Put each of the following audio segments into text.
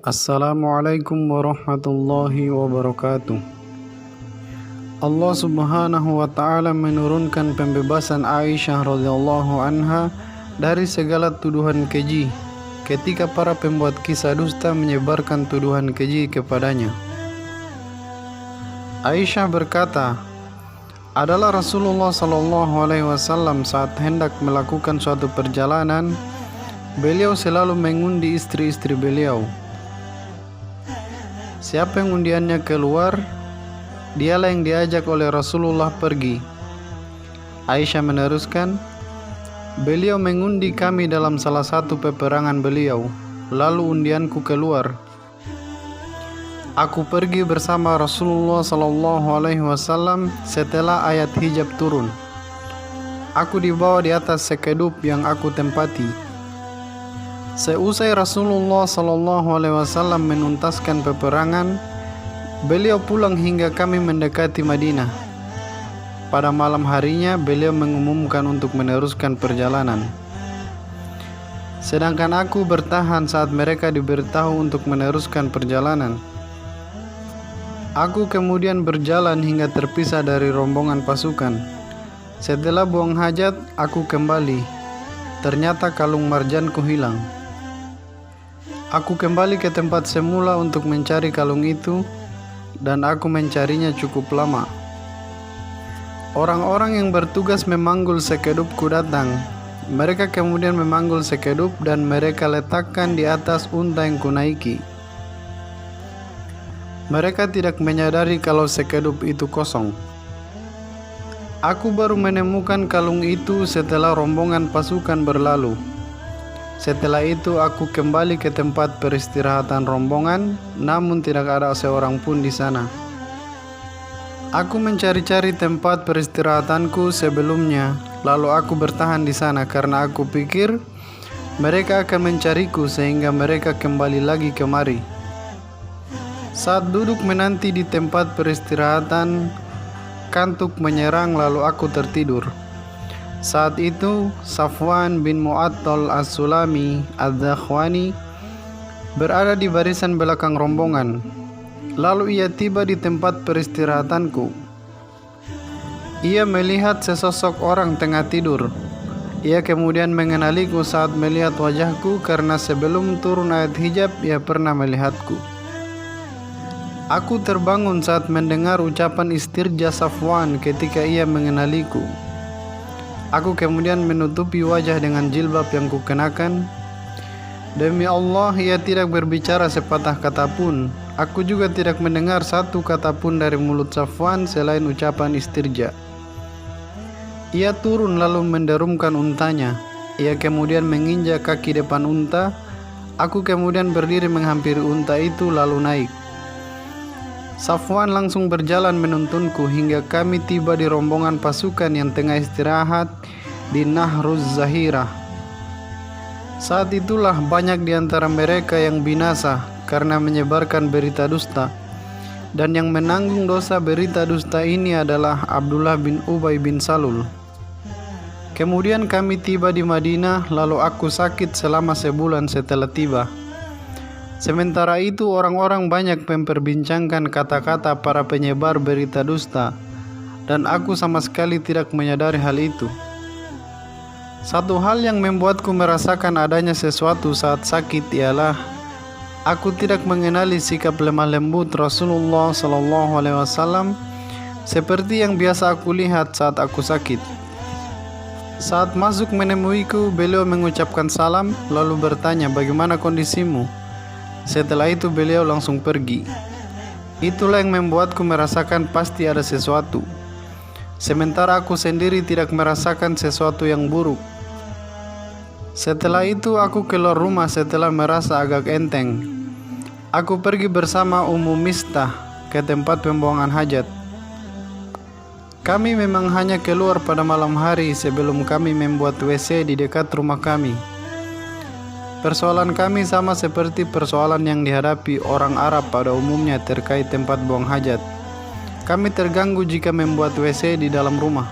Assalamualaikum warahmatullahi wabarakatuh. Allah Subhanahu wa Ta'ala menurunkan pembebasan Aisyah radhiyallahu anha dari segala tuduhan keji ketika para pembuat kisah dusta menyebarkan tuduhan keji kepadanya. Aisyah berkata, adalah Rasulullah sallallahu alaihi wasallam saat hendak melakukan suatu perjalanan, beliau selalu mengundi istri-istri beliau. Siapa yang undiannya keluar, dialah yang diajak oleh Rasulullah pergi. Aisyah meneruskan, beliau mengundi kami dalam salah satu peperangan beliau, lalu undianku keluar. Aku pergi bersama Rasulullah sallallahu alaihi wasallam setelah ayat hijab turun. Aku dibawa di atas sekedup yang aku tempati. Seusai Rasulullah sallallahu alaihi wasallam menuntaskan peperangan, beliau pulang hingga kami mendekati Madinah. Pada malam harinya beliau mengumumkan untuk meneruskan perjalanan. Sedangkan aku bertahan saat mereka diberitahu untuk meneruskan perjalanan. Aku kemudian berjalan hingga terpisah dari rombongan pasukan. Setelah buang hajat, aku kembali. Ternyata kalung marjanku hilang. Aku kembali ke tempat semula untuk mencari kalung itu, dan aku mencarinya cukup lama. Orang-orang yang bertugas memanggul sekedupku datang. Mereka kemudian memanggul sekedup dan mereka letakkan di atas unta yang kunaiki. Mereka tidak menyadari kalau sekedup itu kosong. Aku baru menemukan kalung itu setelah rombongan pasukan berlalu. Setelah itu aku kembali ke tempat peristirahatan rombongan, namun tidak ada seorang pun di sana. Aku mencari-cari tempat peristirahatanku sebelumnya, lalu aku bertahan di sana karena aku pikir mereka akan mencariku sehingga mereka kembali lagi kemari. Saat duduk menanti di tempat peristirahatan, kantuk menyerang lalu aku tertidur. Saat itu Safwan bin Mu'attal As-Sulami Ad-Dakhwani berada di barisan belakang rombongan. Lalu ia tiba di tempat peristirahatanku. Ia melihat sesosok orang tengah tidur. Ia kemudian mengenaliku saat melihat wajahku karena sebelum turun ayat hijab ia pernah melihatku. Aku terbangun saat mendengar ucapan istirja Safwan ketika ia mengenaliku. Aku kemudian menutupi wajah dengan jilbab yang kukenakan. Demi Allah, ia tidak berbicara sepatah kata pun. Aku juga tidak mendengar satu kata pun dari mulut Safwan selain ucapan istirja. Ia turun lalu menderumkan untanya. Ia kemudian menginjak kaki depan unta. Aku kemudian berdiri menghampiri unta itu lalu naik. Safwan langsung berjalan menuntunku hingga kami tiba di rombongan pasukan yang tengah istirahat di Nahruz Zahirah. Saat itulah banyak di antara mereka yang binasa karena menyebarkan berita dusta, dan yang menanggung dosa berita dusta ini adalah Abdullah bin Ubay bin Salul. Kemudian kami tiba di Madinah, lalu aku sakit selama sebulan setelah tiba. Sementara itu orang-orang banyak memperbincangkan kata-kata para penyebar berita dusta, dan aku sama sekali tidak menyadari hal itu. Satu hal yang membuatku merasakan adanya sesuatu saat sakit ialah aku tidak mengenali sikap lemah lembut Rasulullah sallallahu alaihi wasallam seperti yang biasa aku lihat saat aku sakit. Saat masuk menemuiku, beliau mengucapkan salam lalu bertanya, "Bagaimana kondisimu?" Setelah itu beliau langsung pergi. Itulah yang membuatku merasakan pasti ada sesuatu, sementara aku sendiri tidak merasakan sesuatu yang buruk. Setelah itu aku keluar rumah setelah merasa agak enteng. Aku pergi bersama Ummu Mistah ke tempat pembuangan hajat. Kami memang hanya keluar pada malam hari sebelum kami membuat WC di dekat rumah kami. Persoalan kami sama seperti persoalan yang dihadapi orang Arab pada umumnya terkait tempat buang hajat. Kami terganggu jika membuat WC di dalam rumah.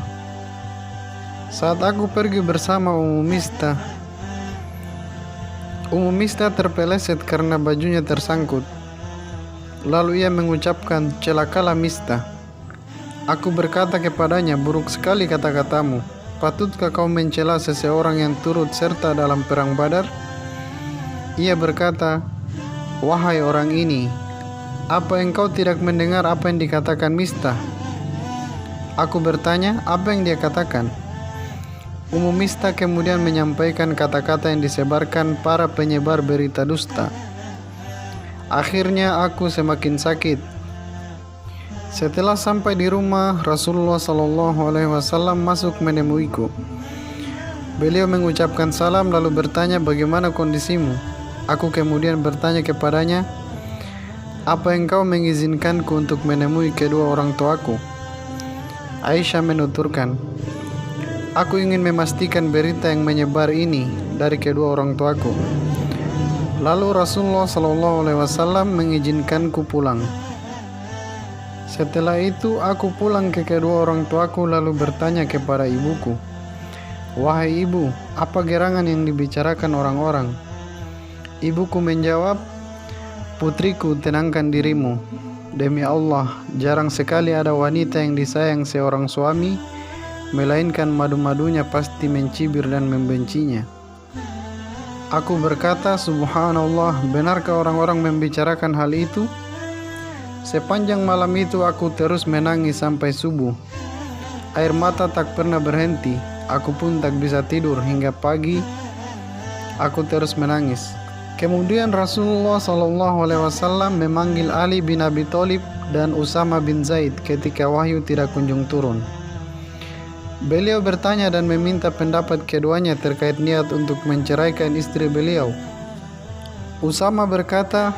Saat aku pergi bersama Ummu Mistah, Mistah terpeleset karena bajunya tersangkut. Lalu ia mengucapkan, "Celakalah Mistah." Aku berkata kepadanya, "Buruk sekali kata-katamu. Patutkah kau mencela seseorang yang turut serta dalam perang Badar?" Ia berkata, "Wahai orang ini, apa engkau tidak mendengar apa yang dikatakan Mistah?" Aku bertanya, "Apa yang dia katakan?" Mistah kemudian menyampaikan kata-kata yang disebarkan para penyebar berita dusta. Akhirnya aku semakin sakit. Setelah sampai di rumah, Rasulullah SAW masuk menemuiku. Beliau mengucapkan salam lalu bertanya, "Bagaimana kondisimu?" Aku kemudian bertanya kepadanya, "Apa engkau mengizinkanku untuk menemui kedua orang tuaku?" Aisyah menuturkan, "Aku ingin memastikan berita yang menyebar ini dari kedua orang tuaku." Lalu Rasulullah SAW mengizinkanku pulang. Setelah itu aku pulang ke kedua orang tuaku lalu bertanya kepada ibuku, "Wahai ibu, apa gerangan yang dibicarakan orang-orang?" Ibuku menjawab, "Putriku, tenangkan dirimu. Demi Allah, jarang sekali ada wanita yang disayang seorang suami, melainkan madu-madunya pasti mencibir dan membencinya." Aku berkata, "Subhanallah, benarkah orang-orang membicarakan hal itu?" Sepanjang malam itu aku terus menangis sampai subuh. Air mata tak pernah berhenti. Aku pun tak bisa tidur hingga pagi. Aku terus menangis. Kemudian Rasulullah SAW memanggil Ali bin Abi Thalib dan Usama bin Zaid ketika wahyu tidak kunjung turun. Beliau bertanya dan meminta pendapat keduanya terkait niat untuk menceraikan istri beliau. Usama berkata,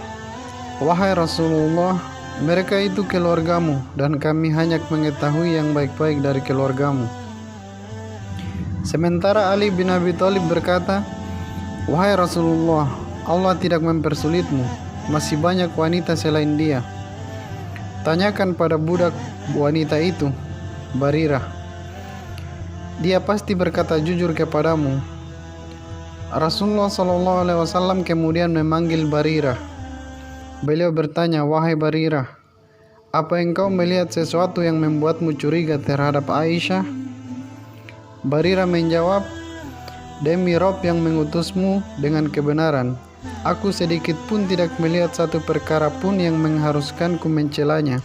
"Wahai Rasulullah, mereka itu keluargamu dan kami hanya mengetahui yang baik-baik dari keluargamu." Sementara Ali bin Abi Thalib berkata, "Wahai Rasulullah, Allah tidak mempersulitmu. Masih banyak wanita selain dia. Tanyakan pada budak wanita itu, Barirah. Dia pasti berkata jujur kepadamu." Rasulullah SAW kemudian memanggil Barirah. Beliau bertanya, "Wahai Barirah, apa engkau melihat sesuatu yang membuatmu curiga terhadap Aisyah?" Barirah menjawab, "Demi Rob yang mengutusmu dengan kebenaran, aku sedikit pun tidak melihat satu perkara pun yang mengharuskanku mencelanya."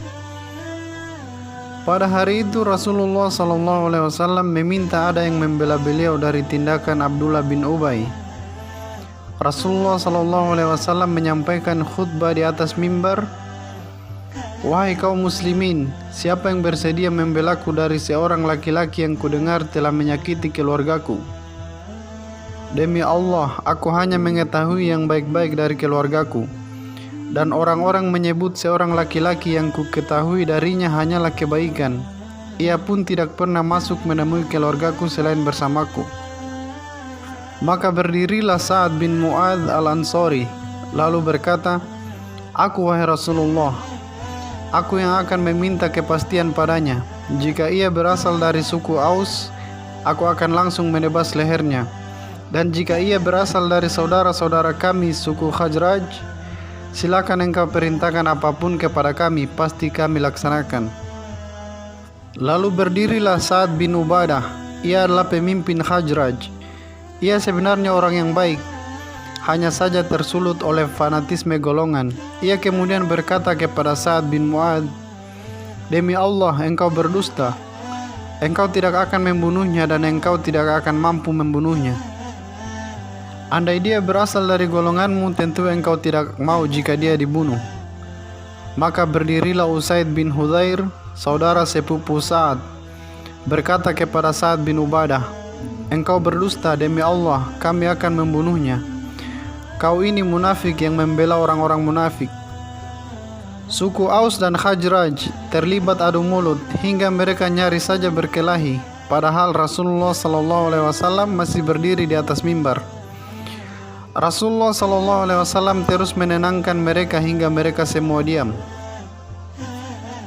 Pada hari itu Rasulullah SAW meminta ada yang membela beliau dari tindakan Abdullah bin Ubay. Rasulullah SAW menyampaikan khutbah di atas mimbar, "Wahai kaum muslimin, siapa yang bersedia membelaku dari seorang laki-laki yang kudengar telah menyakiti keluargaku? Demi Allah, aku hanya mengetahui yang baik-baik dari keluargaku. Dan orang-orang menyebut seorang laki-laki yang kuketahui darinya hanyalah kebaikan. Ia pun tidak pernah masuk menemui keluargaku selain bersamaku." Maka berdirilah Sa'ad bin Mu'adz al-Ansari, lalu berkata, "Aku, wahai Rasulullah, aku yang akan meminta kepastian padanya. Jika ia berasal dari suku Aus, aku akan langsung menebas lehernya. Dan jika ia berasal dari saudara-saudara kami suku Khazraj, silakan engkau perintahkan apapun kepada kami, pasti kami laksanakan." Lalu berdirilah Sa'ad bin Ubadah. Ia adalah pemimpin Khazraj. Ia sebenarnya orang yang baik, hanya saja tersulut oleh fanatisme golongan. Ia kemudian berkata kepada Sa'ad bin Mu'adz, "Demi Allah, engkau berdusta. Engkau tidak akan membunuhnya dan engkau tidak akan mampu membunuhnya. Andai dia berasal dari golonganmu, tentu engkau tidak mau jika dia dibunuh." Maka berdirilah Usaid bin Hudzair, saudara sepupu Sa'ad, berkata kepada Sa'ad bin Ubadah, "Engkau berdusta, demi Allah, kami akan membunuhnya. Kau ini munafik yang membela orang-orang munafik." Suku Aus dan Khazraj terlibat adu mulut hingga mereka nyaris saja berkelahi, padahal Rasulullah SAW masih berdiri di atas mimbar. Rasulullah SAW terus menenangkan mereka hingga mereka semua diam.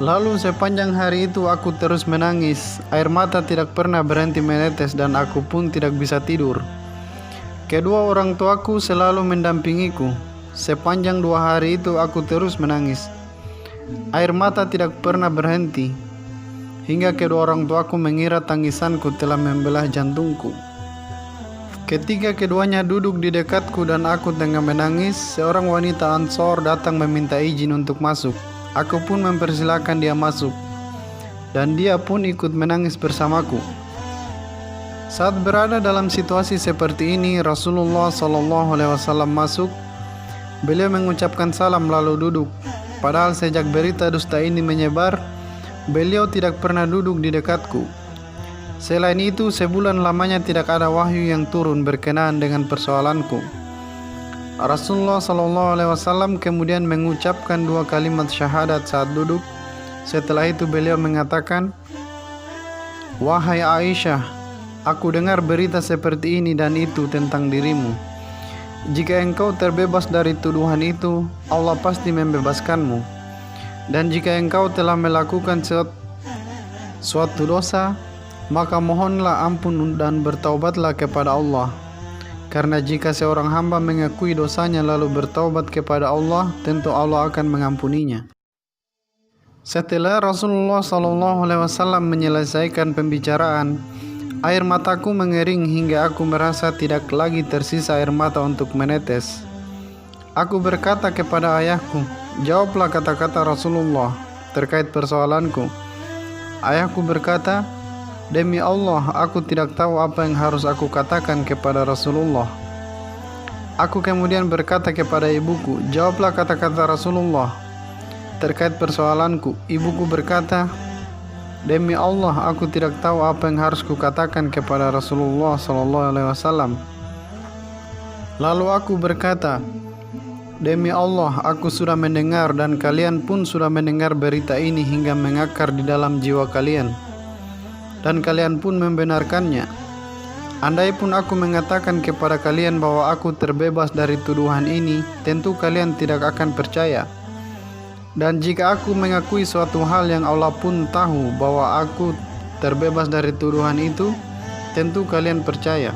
Lalu sepanjang hari itu aku terus menangis. Air mata tidak pernah berhenti menetes dan aku pun tidak bisa tidur. Kedua orang tuaku selalu mendampingiku. Sepanjang 2 hari itu aku terus menangis. Air mata tidak pernah berhenti, hingga kedua orang tuaku mengira tangisanku telah membelah jantungku. Ketika keduanya duduk di dekatku dan aku tengah menangis, seorang wanita Ansor datang meminta izin untuk masuk. Aku pun mempersilahkan dia masuk, dan dia pun ikut menangis bersamaku. Saat berada dalam situasi seperti ini, Rasulullah SAW masuk. Beliau mengucapkan salam lalu duduk. Padahal sejak berita dusta ini menyebar, beliau tidak pernah duduk di dekatku. Selain itu, sebulan lamanya tidak ada wahyu yang turun berkenaan dengan persoalanku. Rasulullah SAW kemudian mengucapkan 2 kalimat syahadat saat duduk. Setelah itu beliau mengatakan, "Wahai Aisyah, aku dengar berita seperti ini dan itu tentang dirimu. Jika engkau terbebas dari tuduhan itu, Allah pasti membebaskanmu. Dan jika engkau telah melakukan suatu dosa, maka mohonlah ampun dan bertaubatlah kepada Allah. Karena jika seorang hamba mengakui dosanya lalu bertaubat kepada Allah, tentu Allah akan mengampuninya." Setelah Rasulullah SAW menyelesaikan pembicaraan, air mataku mengering hingga aku merasa tidak lagi tersisa air mata untuk menetes. Aku berkata kepada ayahku, "Jawablah kata-kata Rasulullah terkait persoalanku." Ayahku berkata, "Demi Allah, aku tidak tahu apa yang harus aku katakan kepada Rasulullah." Aku kemudian berkata kepada ibuku, "Jawablah kata-kata Rasulullah terkait persoalanku." Ibuku berkata, "Demi Allah, aku tidak tahu apa yang harus kukatakan kepada Rasulullah SAW." Lalu aku berkata, "Demi Allah, aku sudah mendengar dan kalian pun sudah mendengar berita ini hingga mengakar di dalam jiwa kalian, dan kalian pun membenarkannya. Andai pun aku mengatakan kepada kalian bahwa aku terbebas dari tuduhan ini, tentu kalian tidak akan percaya. Dan jika aku mengakui suatu hal yang Allah pun tahu bahwa aku terbebas dari tuduhan itu, tentu kalian percaya.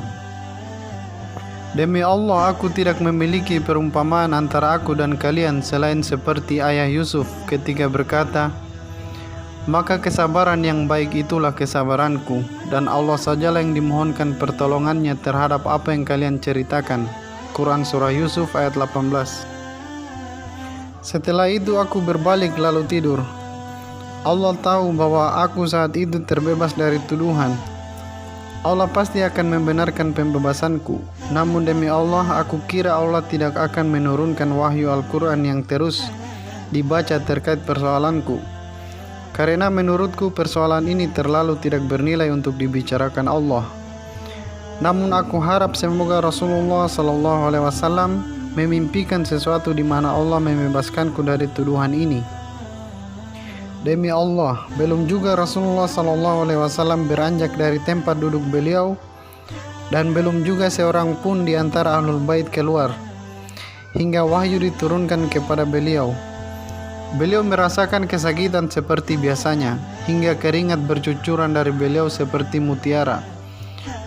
Demi Allah, aku tidak memiliki perumpamaan antara aku dan kalian selain seperti ayah Yusuf ketika berkata, 'Maka kesabaran yang baik itulah kesabaranku, dan Allah sajalah yang dimohonkan pertolongannya terhadap apa yang kalian ceritakan.' Quran Surah Yusuf ayat 18. Setelah itu aku berbalik lalu tidur. Allah tahu bahwa aku saat itu terbebas dari tuduhan. Allah pasti akan membenarkan pembebasanku. Namun demi Allah, aku kira Allah tidak akan menurunkan wahyu Al-Quran yang terus dibaca terkait persoalanku. Karena menurutku persoalan ini terlalu tidak bernilai untuk dibicarakan Allah. Namun aku harap semoga Rasulullah SAW memimpikan sesuatu di mana Allah membebaskanku dari tuduhan ini. Demi Allah, belum juga Rasulullah SAW beranjak dari tempat duduk beliau, dan belum juga seorang pun di antara Ahlul Bait keluar, hingga wahyu diturunkan kepada beliau. Beliau merasakan kesakitan seperti biasanya, hingga keringat bercucuran dari beliau seperti mutiara.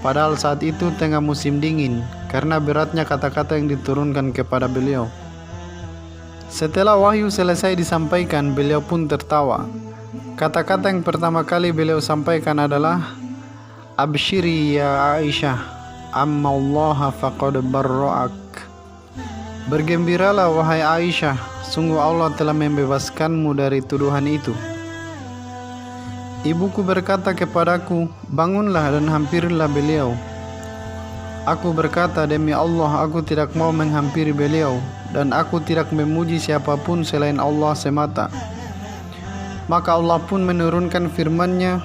Padahal saat itu tengah musim dingin, karena beratnya kata-kata yang diturunkan kepada beliau. Setelah wahyu selesai disampaikan, beliau pun tertawa. Kata-kata yang pertama kali beliau sampaikan adalah, "Abshiri ya Aisyah, amma Allah faqad barra'ak." Bergembiralah wahai Aisyah, sungguh Allah telah membebaskanmu dari tuduhan itu. Ibuku berkata kepadaku, "Bangunlah dan hampirilah beliau." Aku berkata, "Demi Allah, aku tidak mau menghampiri beliau, dan aku tidak memuji siapapun selain Allah semata." Maka Allah pun menurunkan firman-Nya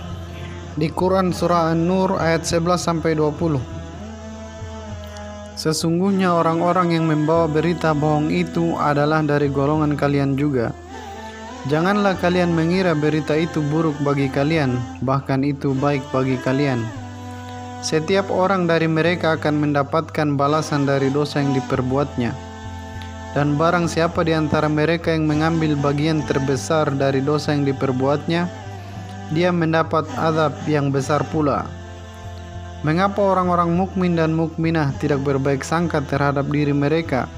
di Quran Surah An-Nur ayat 11-20. "Sesungguhnya orang-orang yang membawa berita bohong itu adalah dari golongan kalian juga. Janganlah kalian mengira berita itu buruk bagi kalian, bahkan itu baik bagi kalian. Setiap orang dari mereka akan mendapatkan balasan dari dosa yang diperbuatnya. Dan barang siapa di antara mereka yang mengambil bagian terbesar dari dosa yang diperbuatnya, dia mendapat azab yang besar pula. Mengapa orang-orang mukmin dan mukminah tidak berbaik sangka terhadap diri mereka?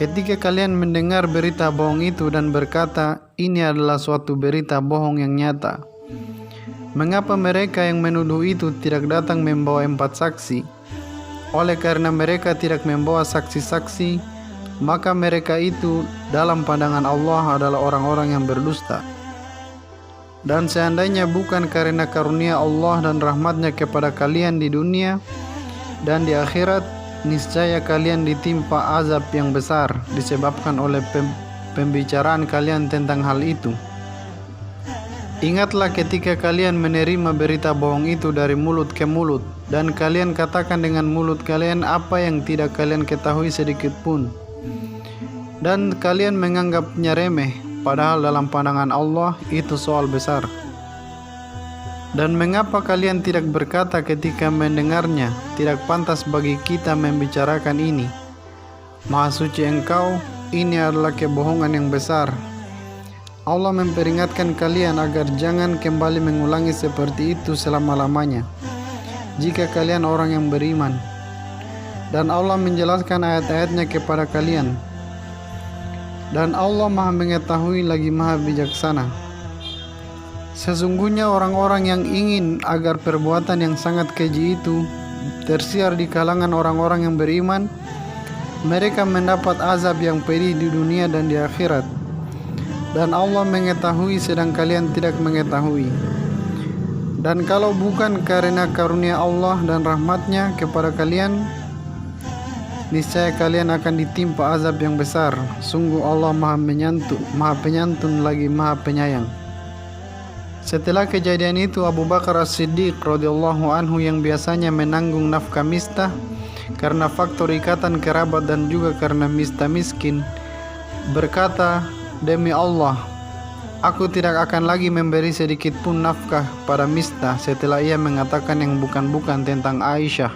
Ketika kalian mendengar berita bohong itu dan berkata, ini adalah suatu berita bohong yang nyata. Mengapa mereka yang menuduh itu tidak datang membawa 4 saksi? Oleh karena mereka tidak membawa saksi-saksi, maka mereka itu dalam pandangan Allah adalah orang-orang yang berdusta. Dan seandainya bukan karena karunia Allah dan rahmatnya kepada kalian di dunia dan di akhirat, niscaya kalian ditimpa azab yang besar disebabkan oleh pembicaraan kalian tentang hal itu. Ingatlah ketika kalian menerima berita bohong itu dari mulut ke mulut, dan kalian katakan dengan mulut kalian apa yang tidak kalian ketahui sedikit pun, dan kalian menganggapnya remeh, padahal dalam pandangan Allah itu soal besar. Dan mengapa kalian tidak berkata ketika mendengarnya, tidak pantas bagi kita membicarakan ini? Maha suci Engkau, ini adalah kebohongan yang besar. Allah memperingatkan kalian agar jangan kembali mengulangi seperti itu selama-lamanya, jika kalian orang yang beriman. Dan Allah menjelaskan ayat-ayatnya kepada kalian. Dan Allah Maha mengetahui lagi Maha bijaksana. Sesungguhnya orang-orang yang ingin agar perbuatan yang sangat keji itu tersiar di kalangan orang-orang yang beriman, mereka mendapat azab yang pedih di dunia dan di akhirat. Dan Allah mengetahui sedang kalian tidak mengetahui. Dan kalau bukan karena karunia Allah dan rahmatnya kepada kalian, niscaya kalian akan ditimpa azab yang besar. Sungguh Allah Maha penyantun lagi Maha penyayang. Setelah kejadian itu, Abu Bakar As-Siddiq radhiyallahu anhu yang biasanya menanggung nafkah mistah karena faktor ikatan kerabat dan juga karena mistah miskin, berkata, demi Allah, aku tidak akan lagi memberi sedikit pun nafkah pada mistah setelah ia mengatakan yang bukan-bukan tentang Aisyah.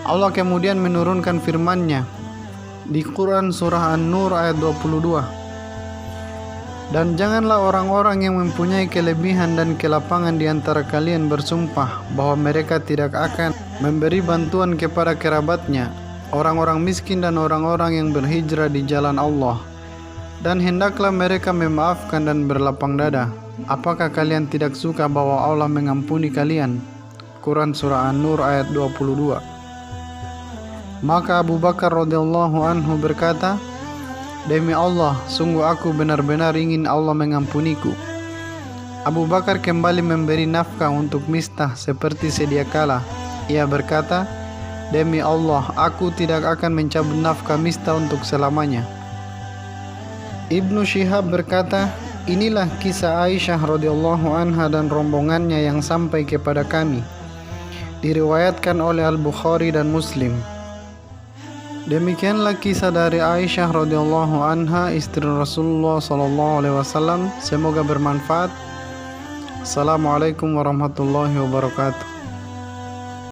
Allah kemudian menurunkan firman-Nya di Quran surah An-Nur ayat 22. Dan janganlah orang-orang yang mempunyai kelebihan dan kelapangan di antara kalian bersumpah bahwa mereka tidak akan memberi bantuan kepada kerabatnya, orang-orang miskin dan orang-orang yang berhijrah di jalan Allah. Dan hendaklah mereka memaafkan dan berlapang dada. Apakah kalian tidak suka bahwa Allah mengampuni kalian? Quran surah An-Nur ayat 22. Maka Abu Bakar radhiyallahu anhu berkata, demi Allah, sungguh aku benar-benar ingin Allah mengampuniku. Abu Bakar kembali memberi nafkah untuk mistah seperti sedia kala. Ia berkata, demi Allah, aku tidak akan mencabut nafkah mistah untuk selamanya. Ibnu Syihab berkata, inilah kisah Aisyah radhiyallahu anha dan rombongannya yang sampai kepada kami. Diriwayatkan oleh Al-Bukhari dan Muslim. Demikianlah kisah dari Aisyah radhiyallahu anha, istri Rasulullah sallallahu alaihi wasallam. Semoga bermanfaat. Assalamualaikum warahmatullahi wabarakatuh.